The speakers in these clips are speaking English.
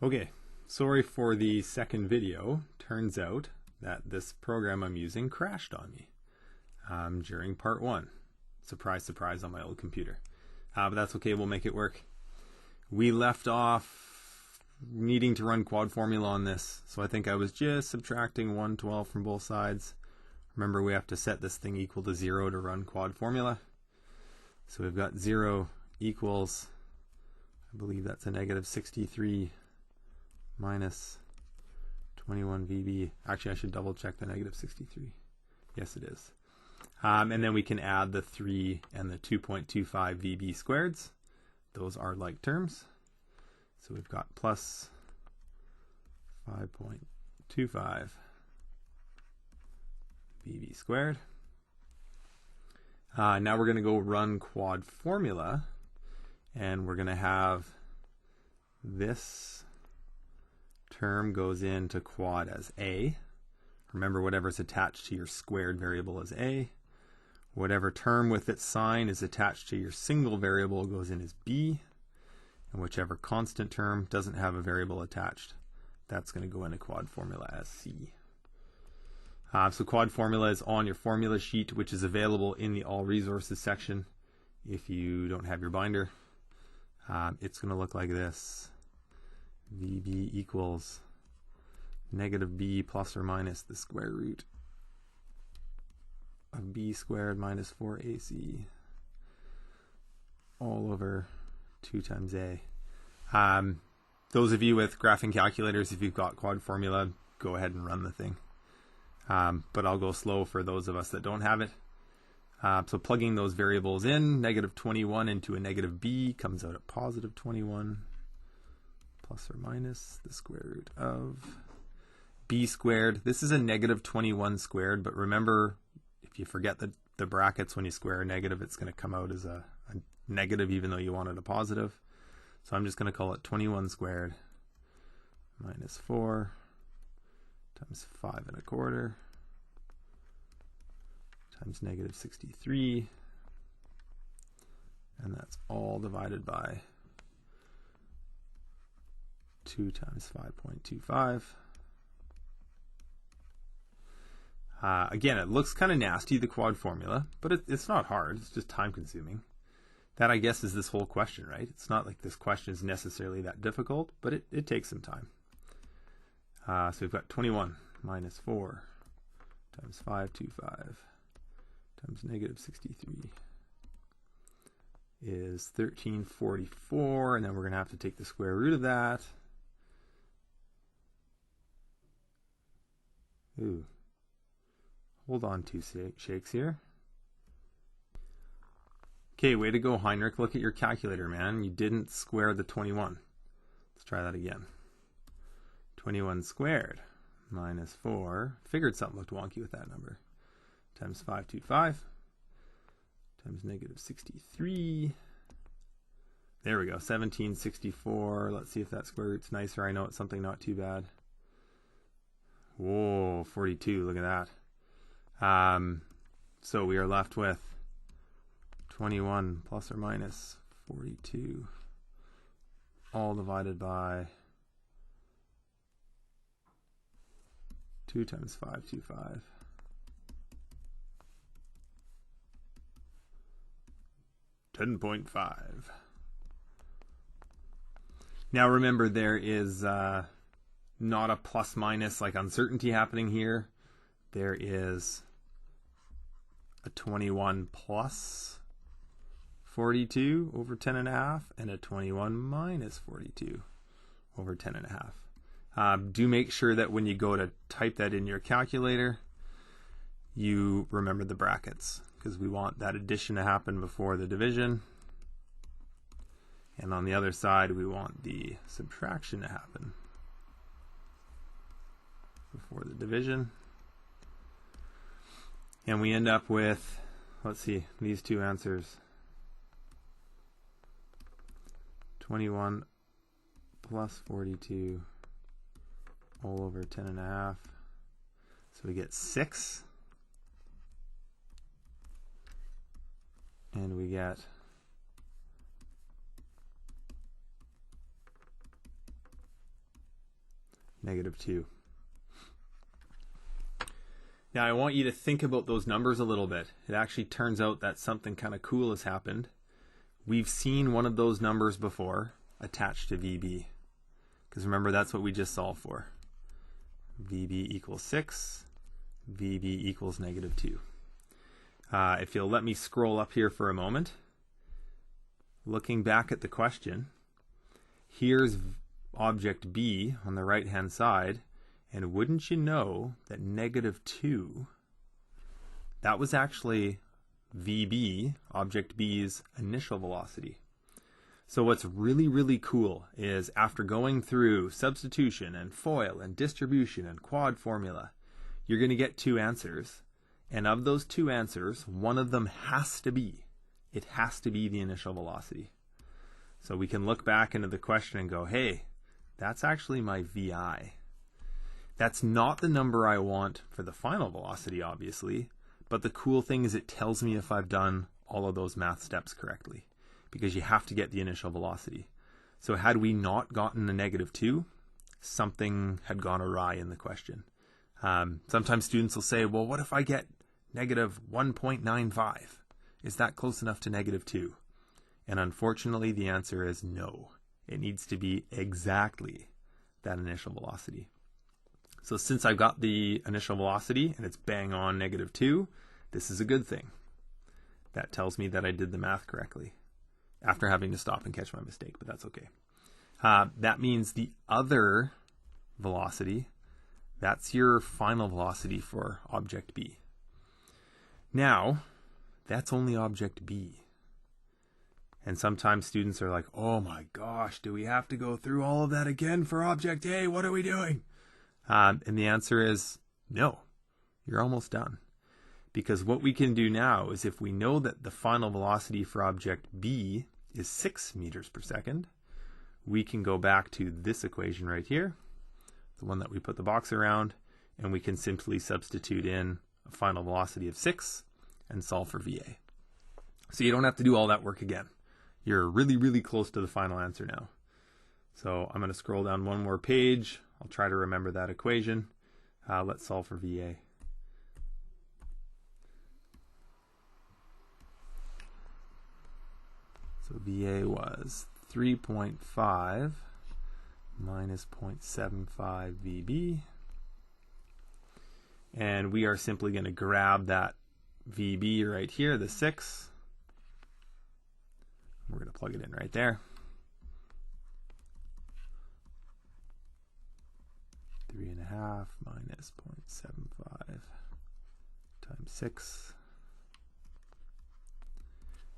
Okay, sorry for the second video. Turns out that this program I'm using crashed on me during part one. Surprise, surprise on my old computer. But that's okay, we'll make it work. We left off needing to run quad formula on this, so I think I was just subtracting 112 from both sides. Remember, we have to set this thing equal to 0 to run quad formula. So we've got 0 equals, I believe that's a negative 63 minus 21 VB. Actually, I should double check the negative 63. Yes, it is. And then we can add the 3 and the 2.25 VB squareds. Those are like terms. So we've got plus 5.25 VB squared. Now we're going to go run quad formula, and we're going to have this term goes into quad as A. Remember, whatever's attached to your squared variable is A. Whatever term with its sign is attached to your single variable goes in as B. And whichever constant term doesn't have a variable attached, that's going to go into quad formula as C. So quad formula is on your formula sheet, which is available in the All Resources section if you don't have your binder. It's going to look like this. VB equals negative B plus or minus the square root of B squared minus 4AC all over 2 times A. Those of you with graphing calculators, if you've got quad formula, go ahead and run the thing. But I'll go slow for those of us that don't have it. So plugging those variables in, negative 21 into a negative B comes out at positive 21 plus or minus the square root of B squared. This is a negative 21 squared, but remember, if you forget the brackets when you square a negative, it's going to come out as a negative even though you wanted a positive. So I'm just going to call it 21 squared minus 4 times 5 1/4 times negative 63, and that's all divided by 2 times 5.25. Again, it looks kind of nasty, the quad formula, but it's not hard. It's just time consuming. That, I guess, is this whole question, right? It's not like this question is necessarily that difficult, but it takes some time. So we've got 21 minus 4 times 525 times negative 63 is 1344, and then we're going to have to take the square root of that. Ooh. Hold on 2 shakes here. Okay, way to go, Heinrich. Look at your calculator, man. You didn't square the 21. Let's try that again. 21 squared minus 4. Figured something looked wonky with that number. Times 525 times negative 63. There we go, 1764. Let's see if that square root's nicer. I know it's something not too bad. Whoa, 42, look at that. So we are left with 21 plus or minus 42, all divided by 2 times 525. 10.5. Now remember, there is not a plus minus like uncertainty happening here. There is a 21 plus 42 over 10.5 and a 21 minus 42 over 10.5. Do make sure that when you go to type that in your calculator, you remember the brackets, because we want that addition to happen before the division. And on the other side, we want the subtraction to happen before the division. And we end up with, let's see, these two answers. 21 plus 42 all over 10.5. So we get 6. And we get -2. Now I want you to think about those numbers a little bit. It actually turns out that something kind of cool has happened. We've seen one of those numbers before attached to VB. Because remember, that's what we just solved for. VB equals 6, VB equals -2. If you'll let me scroll up here for a moment. Looking back at the question, here's object B on the right-hand side, and wouldn't you know that -2, that was actually VB, object B's initial velocity. So what's really, really cool is after going through substitution and FOIL and distribution and quad formula, you're going to get 2 answers. And of those 2 answers, one of them has to be the initial velocity. So we can look back into the question and go, hey, that's actually my VI. That's not the number I want for the final velocity, obviously, but the cool thing is it tells me if I've done all of those math steps correctly, because you have to get the initial velocity. So had we not gotten a -2, something had gone awry in the question. Sometimes students will say, well, what if I get -1.95? Is that close enough to -2? And unfortunately, the answer is no. It needs to be exactly that initial velocity. So since I've got the initial velocity and it's bang on -2, this is a good thing. That tells me that I did the math correctly after having to stop and catch my mistake, but that's okay. That means the other velocity, that's your final velocity for object B. Now, that's only object B. And sometimes students are like, oh my gosh, do we have to go through all of that again for object A? What are we doing? And the answer is no, you're almost done. Because what we can do now is if we know that the final velocity for object B is 6 meters per second, we can go back to this equation right here, the one that we put the box around, and we can simply substitute in a final velocity of 6 and solve for VA. So you don't have to do all that work again. You're really, really close to the final answer now. So I'm going to scroll down one more page. I'll try to remember that equation. Let's solve for VA. So VA was 3.5 minus 0.75 VB. And we are simply going to grab that VB right here, the 6. We're going to plug it in right there. 3.5 minus 0.75 times 6.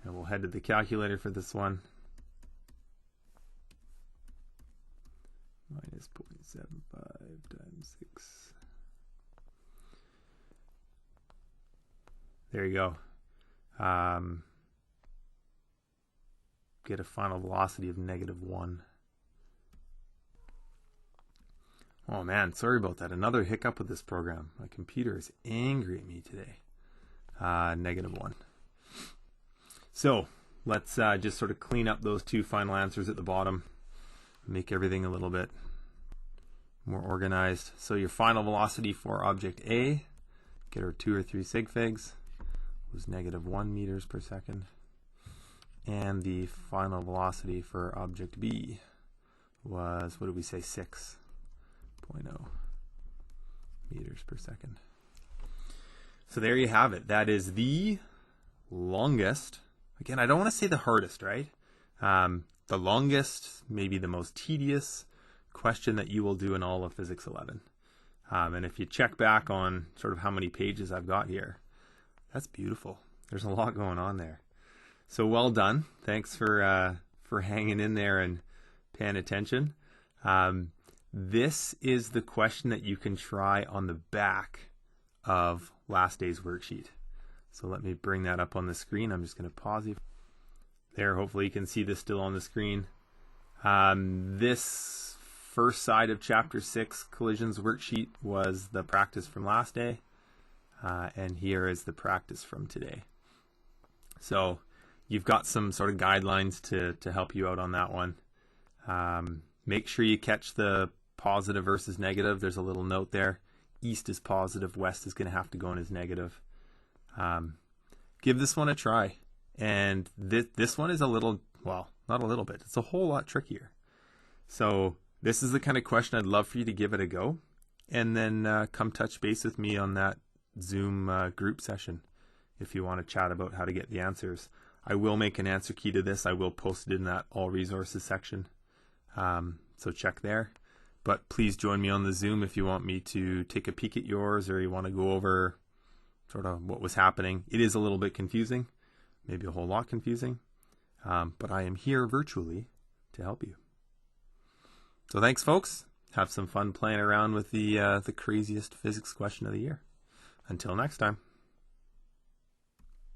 And we'll head to the calculator for this one. Minus 0.75 times 6. There you go. Get a final velocity of -1. Oh man, sorry about that. Another hiccup with this program. My computer is angry at me today. -1. So let's just sort of clean up those 2 final answers at the bottom. Make everything a little bit more organized. So your final velocity for object A, get our 2 or 3 sig figs, was -1 meters per second. And the final velocity for object B was, what did we say, 6.0 meters per second. So there you have it. That is the longest, again, I don't want to say the hardest, right? The longest, maybe the most tedious question that you will do in all of Physics 11. And if you check back on sort of how many pages I've got here, that's beautiful. There's a lot going on there. So well done. Thanks for hanging in there and paying attention. This is the question that you can try on the back of last day's worksheet. So let me bring that up on the screen. I'm just going to pause you. There, hopefully you can see this still on the screen. This first side of Chapter 6 Collisions worksheet was the practice from last day. And here is the practice from today. So you've got some sort of guidelines to help you out on that one. Make sure you catch the positive versus negative. There's a little note there. East is positive, west is going to have to go in as negative. Give this one a try. And this one is a little, well, not a little bit, it's a whole lot trickier. So this is the kind of question I'd love for you to give it a go. And then come touch base with me on that Zoom group session if you want to chat about how to get the answers. I will make an answer key to this. I will post it in that all resources section. So check there. But please join me on the Zoom if you want me to take a peek at yours, or you want to go over sort of what was happening. It is a little bit confusing, maybe a whole lot confusing, but I am here virtually to help you. So thanks, folks. Have some fun playing around with the craziest physics question of the year. Until next time.